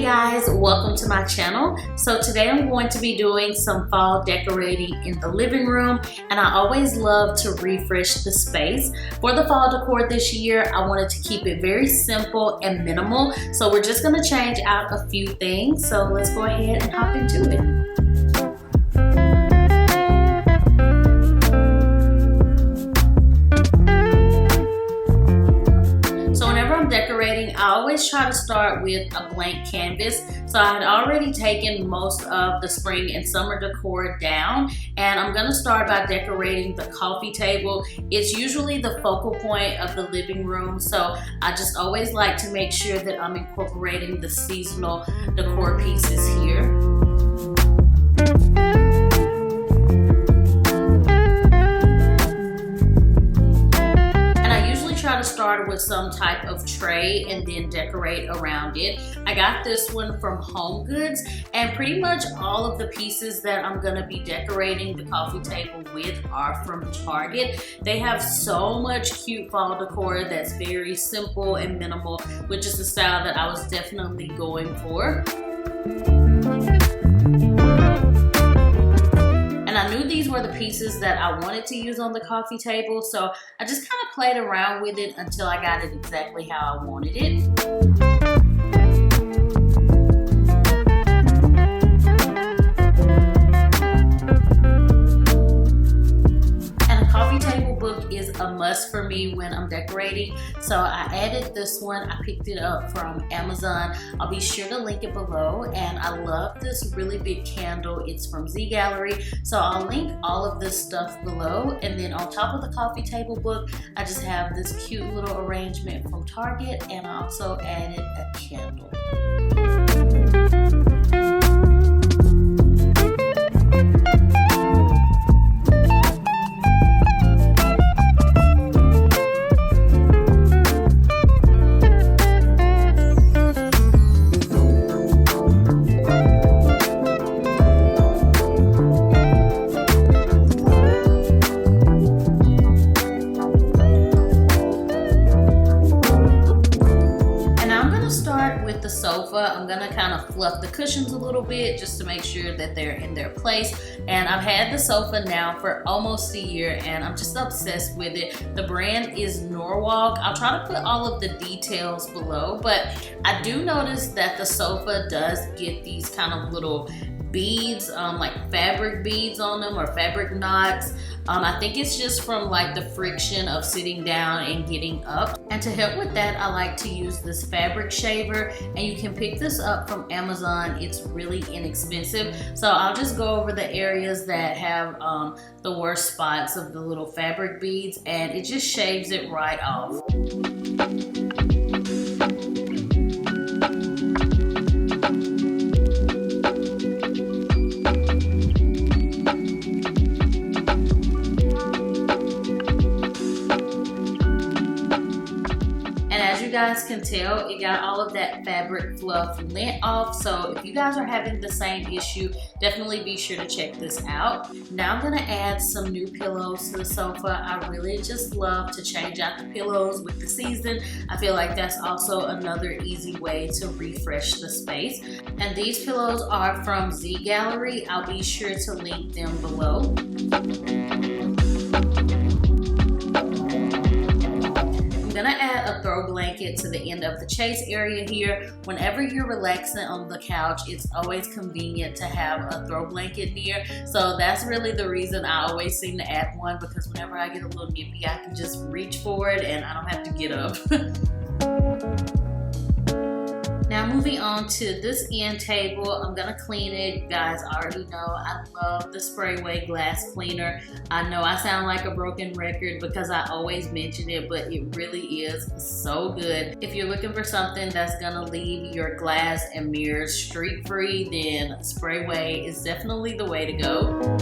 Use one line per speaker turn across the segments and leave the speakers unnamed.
guys, welcome to my channel. So today I'm going to be doing some fall decorating in the living room, and I always love to refresh the space. For the fall decor this year, I wanted to keep it very simple and minimal. So we're just going to change out a few things. So let's go ahead and hop into it. Decorating, I always try to start with a blank canvas. So I had already taken most of the spring and summer decor down, and I'm gonna start by decorating the coffee table. It's usually the focal point of the living room, so I just always like to make sure that I'm incorporating the seasonal decor pieces here. To start with some type of tray and then decorate around it. I got this one from Home Goods, and pretty much all of the pieces that I'm gonna be decorating the coffee table with are from Target. They have so much cute fall decor that's very simple and minimal, which is the style that I was definitely going for. I knew these were the pieces that I wanted to use on the coffee table, so I just kind of played around with it until I got it exactly how I wanted it. Is a must for me when I'm decorating, so I added this one. I picked it up from Amazon. I'll be sure to link it below, and I love this really big candle. It's from Z Gallery, so I'll link all of this stuff below. And then on top of the coffee table book, I just have this cute little arrangement from Target, and I also added a candle. I'm gonna kind of fluff the cushions a little bit just to make sure that they're in their place. And I've had the sofa now for almost a year, and I'm just obsessed with it. The brand is NitraaB. I'll try to put all of the details below, but I do notice that the sofa does get these kind of little beads, like fabric beads on them, or fabric knots. I think it's just from like the friction of sitting down and getting up. And to help with that, I like to use this fabric shaver, and you can pick this up from Amazon. It's really inexpensive. So I'll just go over the areas that have the worst spots of the little fabric beads, and it just shaves it right off. You guys can tell it got all of that fabric fluff lint off, so if you guys are having the same issue, definitely be sure to check this out. Now I'm gonna add some new pillows to the sofa. I really just love to change out the pillows with the season. I feel like that's also another easy way to refresh the space. And these pillows are from Z Gallery. I'll be sure to link them below. I'm gonna add a throw blanket to the end of the chase area here. Whenever you're relaxing on the couch, it's always convenient to have a throw blanket near. So that's really the reason I always seem to add one, because whenever I get a little nippy, I can just reach for it and I don't have to get up. Now moving on to this end table, I'm gonna clean it. You guys already know I love the Sprayway glass cleaner. I know I sound like a broken record because I always mention it, but it really is so good. If you're looking for something that's gonna leave your glass and mirrors streak free, then Sprayway is definitely the way to go.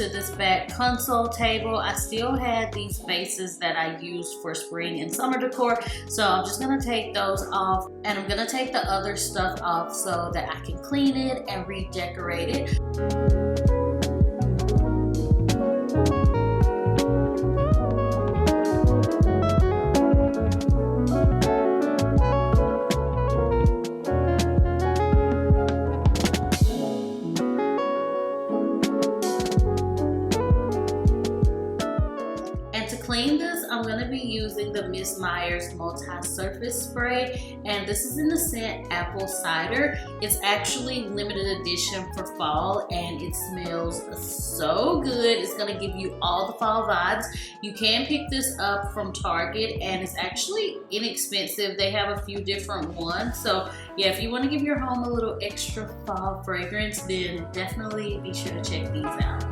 to this back console table. I still had these vases that I used for spring and summer decor, so I'm just gonna take those off, and I'm gonna take the other stuff off so that I can clean it and redecorate it. Clean this, I'm going to be using the Miss Meyer's multi-surface spray, and this is in the scent Apple Cider. It's actually limited edition for fall, and it smells so good. It's going to give you all the fall vibes. You can pick this up from Target, and it's actually inexpensive. They have a few different ones, so yeah, if you want to give your home a little extra fall fragrance, then definitely be sure to check these out.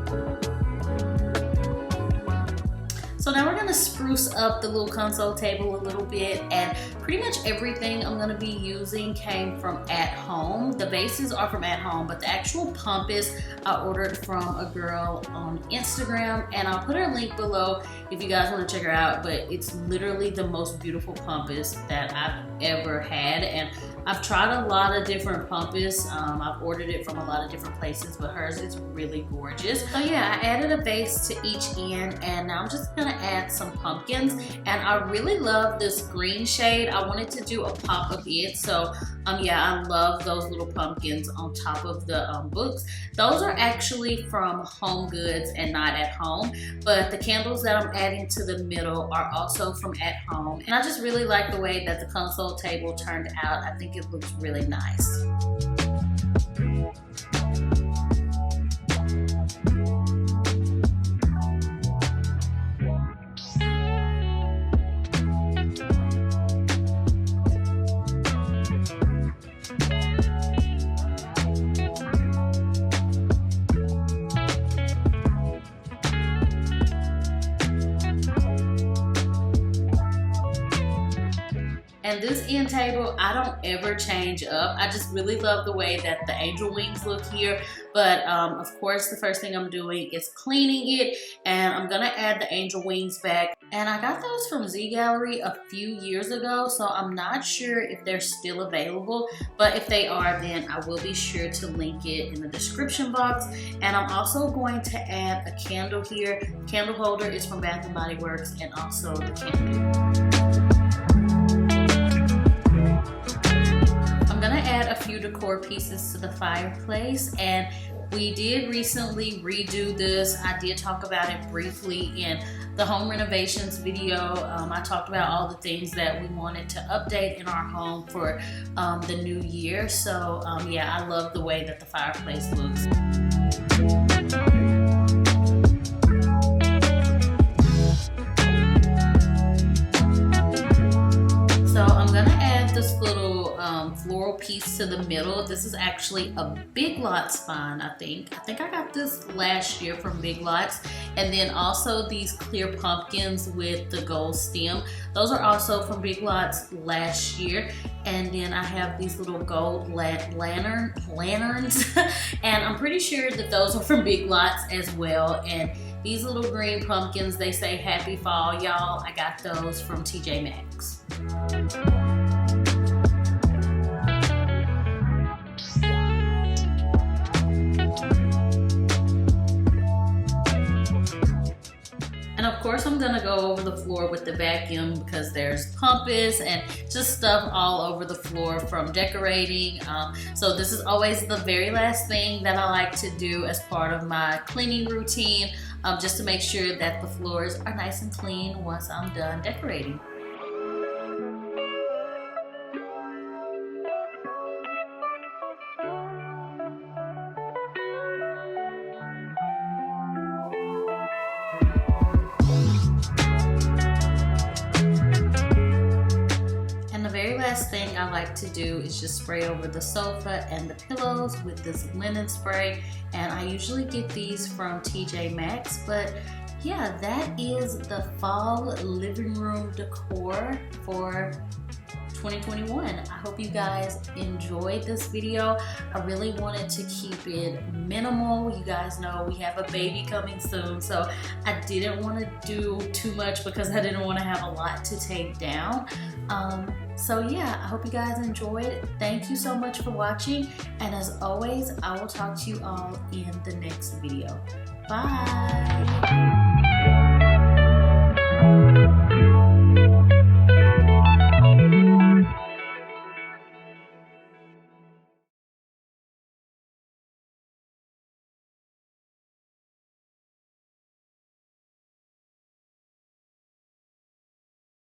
So now we're gonna spruce up the little console table a little bit, and pretty much everything I'm gonna be using came from At Home. The bases are from At Home, but the actual pumpis I ordered from a girl on Instagram, and I'll put her link below if you guys wanna check her out, but it's literally the most beautiful pumpis that I've ever had, and I've tried a lot of different pumpis. I've ordered it from a lot of different places, but hers is really gorgeous. So yeah, I added a base to each end, and now I'm just gonna add some pumpkins, and I really love this green shade. I wanted to do a pop of it, so yeah, I love those little pumpkins on top of the books. Those are actually from Home Goods and not At Home, but the candles that I'm adding to the middle are also from At Home, and I just really like the way that the console table turned out. I think it looks really nice. And this end table, I don't ever change up. I just really love the way that the angel wings look here. But of course, the first thing I'm doing is cleaning it, and I'm gonna add the angel wings back. And I got those from Z Gallery a few years ago, so I'm not sure if they're still available. But if they are, then I will be sure to link it in the description box. And I'm also going to add a candle here. The candle holder is from Bath & Body Works, and also the candle. I'm gonna add a few decor pieces to the fireplace, and we did recently redo this. I did talk about it briefly in the home renovations video. I talked about all the things that we wanted to update in our home for the new year. So yeah, I love the way that the fireplace looks. So I'm gonna add this little floral piece to the middle. This is actually a Big Lots find, I think. I got this last year from Big Lots. And then also these clear pumpkins with the gold stem. Those are also from Big Lots last year. And then I have these little gold lanterns. And I'm pretty sure that those are from Big Lots as well. And these little green pumpkins, they say happy fall, y'all. I got those from TJ Maxx. And of course, I'm gonna go over the floor with the vacuum because there's pumpis and just stuff all over the floor from decorating. So this is always the very last thing that I like to do as part of my cleaning routine, just to make sure that the floors are nice and clean once I'm done decorating. Last thing I like to do is just spray over the sofa and the pillows with this linen spray, and I usually get these from TJ Maxx. But yeah, that is the fall living room decor for 2021. I hope you guys enjoyed this video. I really wanted to keep it minimal. You guys know we have a baby coming soon, so I didn't want to do too much because I didn't want to have a lot to take down. So yeah, I hope you guys enjoyed. Thank you so much for watching, and as always, I will talk to you all in the next video. Bye!